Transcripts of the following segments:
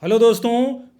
Hello दोस्तों,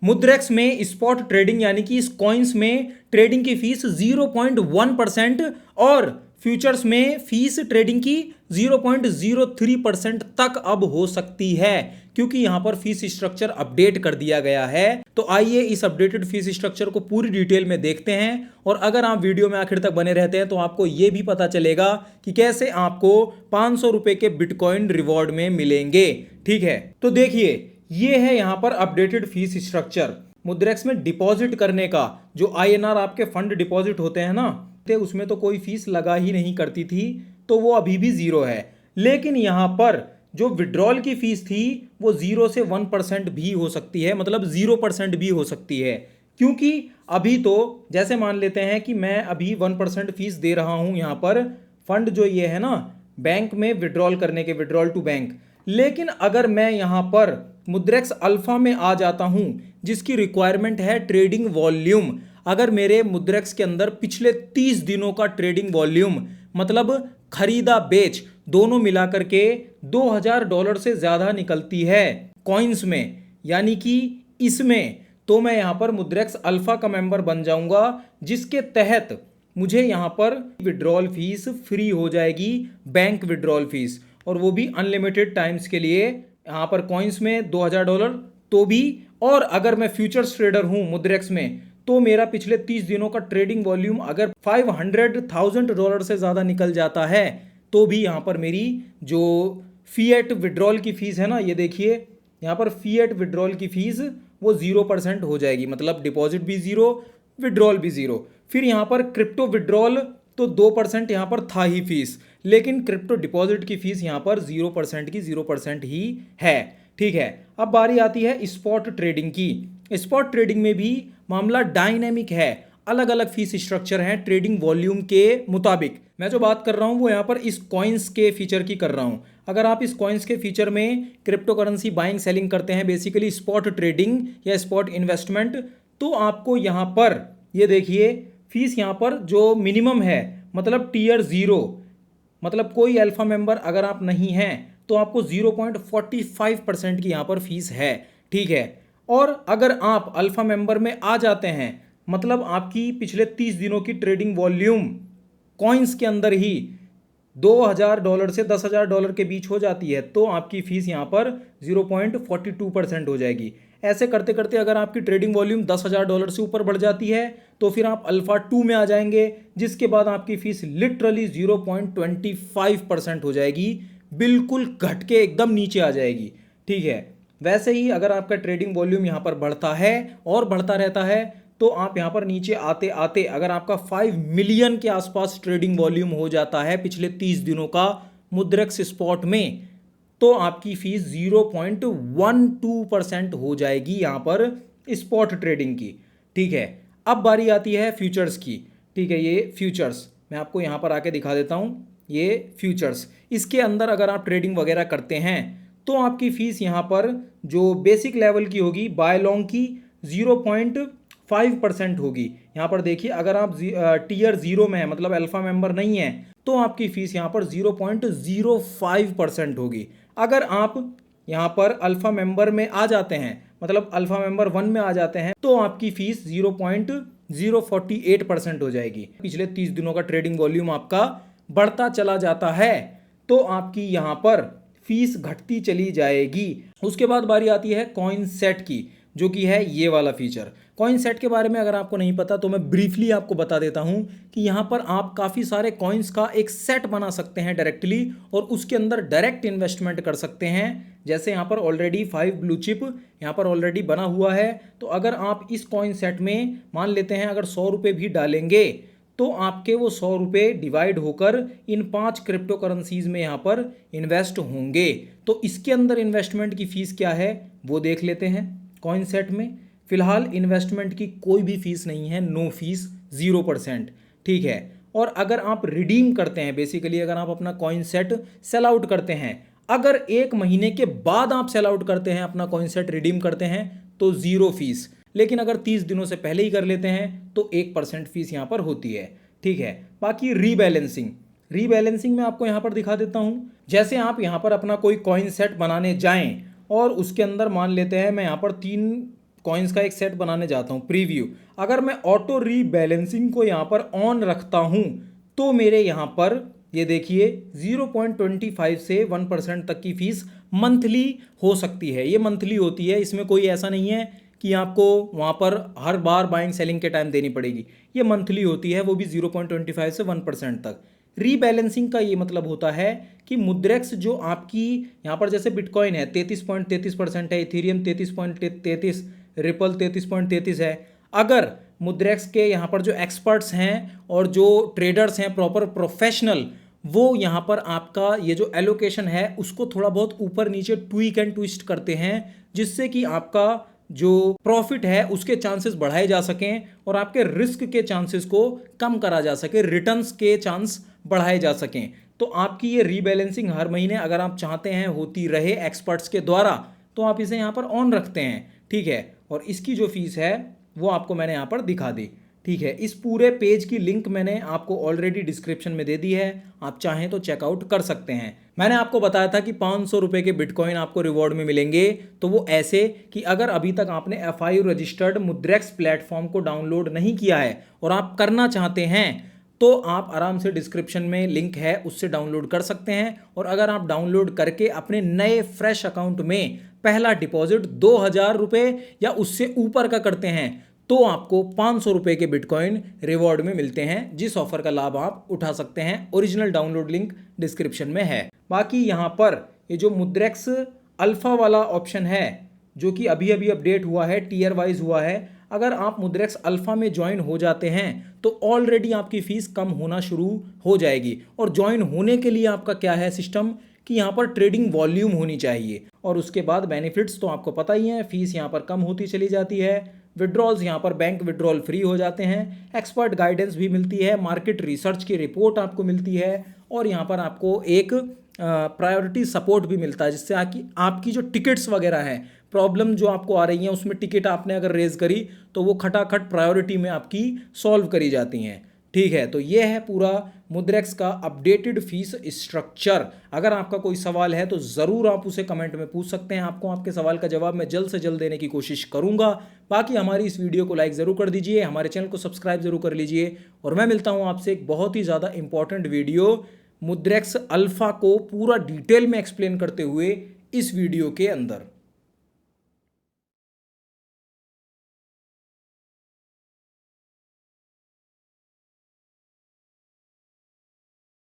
मुद्रेक्स में spot trading यानी कि इस कॉइन्स में ट्रेडिंग की फीस 0.1% और फ्यूचर्स में फीस ट्रेडिंग की 0.03% तक अब हो सकती है, क्योंकि यहां पर फीस स्ट्रक्चर अपडेट कर दिया गया है। तो आइए इस अपडेटेड फीस स्ट्रक्चर को पूरी डिटेल में देखते हैं, और अगर आप वीडियो में आखिर तक बने रहते हैं तो आपको यह भी पता चलेगा कि कैसे आपको 500 रुपए के बिटकॉइन रिवॉर्ड में मिलेंगे। ठीक है, तो देखिए ये है यहां पर अपडेटेड फीस स्ट्रक्चर। मुद्रेक्स में डिपॉजिट करने का जो आईएनआर आपके फंड डिपॉजिट होते हैं ना, तो उसमें तो कोई फीस लगा ही नहीं करती थी, तो वो अभी भी जीरो है। लेकिन यहां पर जो विड्रॉल की फीस थी वो 0 से 1% भी हो सकती है, मतलब 0% भी हो सकती है। क्योंकि अभी तो जैसे मान लेते हैं कि मैं अभी 1% फीस दे रहा हूं यहां पर, फंड जो ये है ना बैंक में विड्रॉल करने के, विड्रॉल टू बैंक। लेकिन अगर मैं यहां पर मुद्रेक्स अल्फा में आ जाता हूं जिसकी रिक्वायरमेंट है ट्रेडिंग वॉल्यूम, अगर मेरे मुद्रेक्स के अंदर पिछले 30 दिनों का ट्रेडिंग वॉल्यूम, मतलब खरीदा बेच दोनों मिलाकर के $2000 से ज्यादा निकलती है कॉइन्स में, यानी कि इसमें, तो मैं यहां पर मुद्रेक्स अल्फा का मेंबर बन जाऊंगा, जिसके तहत मुझे यहां पर विड्रॉल फीस फ्री हो जाएगी, बैंक विड्रॉल फीस, और वो भी अनलिमिटेड टाइम्स के लिए। यहां पर कॉइन्स में $2000 तो भी, और अगर मैं फ्यूचर्स ट्रेडर हूं मुद्रेक्स में, तो मेरा पिछले 30 दिनों का ट्रेडिंग वॉल्यूम अगर $500,000 से ज़्यादा निकल जाता है, तो भी यहां पर मेरी जो फीएट विड्रॉल की फीस है ना, ये देखिए यहां पर फीएट विड्रॉल की फीस वो 0% हो जाएगी, मतलब डिपॉजिट भी जीरो, विड्रॉल भी जीरो। फिर यहां पर क्रिप्टो विड्रॉल तो 2% यहां पर था ही फीस, लेकिन क्रिप्टो डिपॉजिट की फीस यहां पर 0% की 0% ही है। ठीक है, अब बारी आती है स्पॉट ट्रेडिंग की। स्पॉट ट्रेडिंग में भी मामला डायनेमिक है, अलग अलग फीस स्ट्रक्चर हैं ट्रेडिंग वॉल्यूम के मुताबिक। मैं जो बात कर रहा हूं वो यहां पर इस कॉइन्स के फीचर की कर रहा हूं। अगर आप इस कॉइन्स के फीचर में क्रिप्टो करेंसी बाइंग सेलिंग करते हैं, बेसिकली स्पॉट ट्रेडिंग या स्पॉट इन्वेस्टमेंट, तो आपको यहां पर ये देखिए फीस यहां पर जो मिनिमम है, मतलब टीयर 0, मतलब कोई अल्फा मेंबर अगर आप नहीं हैं तो आपको 0.45% की यहां पर फीस है। ठीक है, और अगर आप अल्फा मेंबर में आ जाते हैं, मतलब आपकी पिछले 30 दिनों की ट्रेडिंग वॉल्यूम कॉइन्स के अंदर ही $2000 से $10,000 के बीच हो जाती है, तो आपकी फीस यहां पर 0.42% हो जाएगी। ऐसे करते करते अगर आपकी ट्रेडिंग वॉल्यूम $10,000 से ऊपर बढ़ जाती है, तो फिर आप अल्फा 2 में आ जाएंगे, जिसके बाद आपकी फीस लिटरली 0.25% हो जाएगी, बिल्कुल घट के एकदम नीचे आ जाएगी। ठीक है, वैसे ही अगर आपका ट्रेडिंग वॉल्यूम यहां पर बढ़ता है और बढ़ता रहता है, तो आप यहां पर नीचे आते आते अगर आपका 5 मिलियन के आसपास ट्रेडिंग वॉल्यूम हो जाता है पिछले 30 दिनों का मुद्रेक्स स्पॉट में, तो आपकी फीस 0.12% हो जाएगी यहां पर स्पॉट ट्रेडिंग की। ठीक है, अब बारी आती है फ्यूचर्स की। ठीक है, ये फ्यूचर्स मैं आपको यहां पर आके दिखा देता हूं। ये फ्यूचर्स, इसके अंदर अगर आप ट्रेडिंग वगैरह करते हैं तो आपकी फीस यहां पर जो बेसिक लेवल की होगी बाय लॉन्ग की 0.5% होगी। यहां पर देखिए अगर आप टीयर 0 में है, मतलब अल्फा मेंबर नहीं है, तो आपकी फीस यहां पर 0.05% होगी। अगर आप यहां पर अल्फा मेंबर में आ जाते हैं, मतलब अल्फा मेंबर 1 में आ जाते हैं, तो आपकी फीस 0.048% हो जाएगी। पिछले 30 दिनों का ट्रेडिंग वॉल्यूम आपका बढ़ता चला जाता है, तो आपकी यहां पर फीस घटती चली जाएगी। उसके बाद बारी आती है कॉइन सेट की, जो कि है ये वाला फीचर। कॉइन सेट के बारे में अगर आपको नहीं पता तो मैं ब्रीफली आपको बता देता हूं कि यहां पर आप काफ़ी सारे कॉइन्स का एक सेट बना सकते हैं डायरेक्टली, और उसके अंदर डायरेक्ट इन्वेस्टमेंट कर सकते हैं। जैसे यहां पर ऑलरेडी 5 ब्लू चिप यहां पर ऑलरेडी बना हुआ है, तो अगर आप इस कॉइन सेट में मान लेते हैं अगर 100 रुपये भी डालेंगे, तो आपके वो 100 रुपये डिवाइड होकर इन 5 क्रिप्टो करेंसीज में यहाँ पर इन्वेस्ट होंगे। तो इसके अंदर इन्वेस्टमेंट की फ़ीस क्या है वो देख लेते हैं। कॉइन सेट में फिलहाल इन्वेस्टमेंट की कोई भी फीस नहीं है, नो फीस, 0%। ठीक है, और अगर आप रिडीम करते हैं, बेसिकली अगर आप अपना कॉइन सेट सेल आउट करते हैं, अगर 1 महीने के बाद आप सेल आउट करते हैं, अपना कॉइन सेट रिडीम करते हैं, तो 0 फीस। लेकिन अगर 30 दिनों से पहले ही कर लेते हैं तो 1% फीस यहाँ पर होती है। ठीक है, बाकी रीबैलेंसिंग, रीबैलेंसिंग मैं आपको यहाँ पर दिखा देता हूँ। जैसे आप यहाँ पर अपना कोई कॉइन सेट बनाने जाएं और उसके अंदर मान लेते हैं मैं यहाँ पर 3 कॉइन्स का एक सेट बनाने जाता हूँ प्रीव्यू। अगर मैं ऑटो रीबैलेंसिंग को यहाँ पर ऑन रखता हूँ तो मेरे यहाँ पर ये देखिए 0.25 से 1% तक की फीस मंथली हो सकती है। ये मंथली होती है, इसमें कोई ऐसा नहीं है कि आपको वहाँ पर हर बार बाइंग सेलिंग के टाइम देनी पड़ेगी। ये मंथली होती है, वो भी 0.25 से 1% तक। रीबैलेंसिंग का ये मतलब होता है कि मुद्रेक्स जो आपकी यहाँ पर जैसे बिटकॉइन है 33.33% है, इथेरियम 33.33, रिपल 33.33 है। अगर मुद्रेक्स के यहाँ पर जो एक्सपर्ट्स हैं और जो ट्रेडर्स हैं प्रॉपर प्रोफेशनल, वो यहाँ पर आपका ये जो एलोकेशन है उसको थोड़ा बहुत ऊपर नीचे ट्वीक एंड ट्विस्ट करते हैं, जिससे कि आपका जो प्रॉफिट है उसके चांसेस बढ़ाए जा सकें और आपके रिस्क के चांसेस को कम करा जा सके, रिटर्न्स के चांस बढ़ाए जा सकें। तो आपकी ये रीबैलेंसिंग हर महीने अगर आप चाहते हैं होती रहे एक्सपर्ट्स के द्वारा, तो आप इसे यहाँ पर ऑन रखते हैं, ठीक है। और इसकी जो फीस है वो आपको मैंने यहाँ पर दिखा दी, ठीक है। इस पूरे पेज की लिंक मैंने आपको ऑलरेडी डिस्क्रिप्शन में दे दी है, आप चाहें तो चेकआउट कर सकते हैं। मैंने आपको बताया था कि 500 रुपये के बिटकॉइन आपको रिवॉर्ड में मिलेंगे, तो वो ऐसे कि अगर अभी तक आपने FIU रजिस्टर्ड मुद्रेक्स प्लेटफॉर्म को डाउनलोड नहीं किया है और आप करना चाहते हैं तो आप आराम से डिस्क्रिप्शन में लिंक है उससे डाउनलोड कर सकते हैं। और अगर आप डाउनलोड करके अपने नए फ्रेश अकाउंट में पहला डिपॉजिट 2000 रुपये या उससे ऊपर का करते हैं तो आपको 500 रुपये के बिटकॉइन रिवॉर्ड में मिलते हैं, जिस ऑफर का लाभ आप उठा सकते हैं। ओरिजिनल डाउनलोड लिंक डिस्क्रिप्शन में है। बाकी यहाँ पर ये जो मुद्रेक्स अल्फा वाला ऑप्शन है जो कि अभी अभी अपडेट हुआ है, टीयर वाइज हुआ है, अगर आप मुद्रेक्स अल्फा में ज्वाइन हो जाते हैं तो ऑलरेडी आपकी फीस कम होना शुरू हो जाएगी। और ज्वाइन होने के लिए आपका क्या है सिस्टम कि यहाँ पर ट्रेडिंग वॉल्यूम होनी चाहिए और उसके बाद बेनिफिट्स तो आपको पता ही है, फीस यहाँ पर कम होती चली जाती है, विड्रॉल्स यहाँ पर बैंक विड्रॉल फ्री हो जाते हैं, एक्सपर्ट गाइडेंस भी मिलती है, मार्केट रिसर्च की रिपोर्ट आपको मिलती है और यहाँ पर आपको एक प्रायोरिटी सपोर्ट भी मिलता है, जिससे आपकी जो टिकट्स वगैरह हैं, प्रॉब्लम जो आपको आ रही है उसमें टिकट आपने अगर रेज करी तो वो खटाखट प्रायोरिटी में आपकी सॉल्व करी जाती हैं, ठीक है। तो ये है पूरा मुद्रेक्स का अपडेटेड फीस स्ट्रक्चर। अगर आपका कोई सवाल है तो ज़रूर आप उसे कमेंट में पूछ सकते हैं, आपको आपके सवाल का जवाब मैं जल्द से जल्द देने की कोशिश करूंगा। बाकी हमारी इस वीडियो को लाइक ज़रूर कर दीजिए, हमारे चैनल को सब्सक्राइब ज़रूर कर लीजिए और मैं मिलता हूँ आपसे एक बहुत ही ज़्यादा इंपॉर्टेंट वीडियो मुद्रेक्स अल्फा को पूरा डिटेल में एक्सप्लेन करते हुए इस वीडियो के अंदर।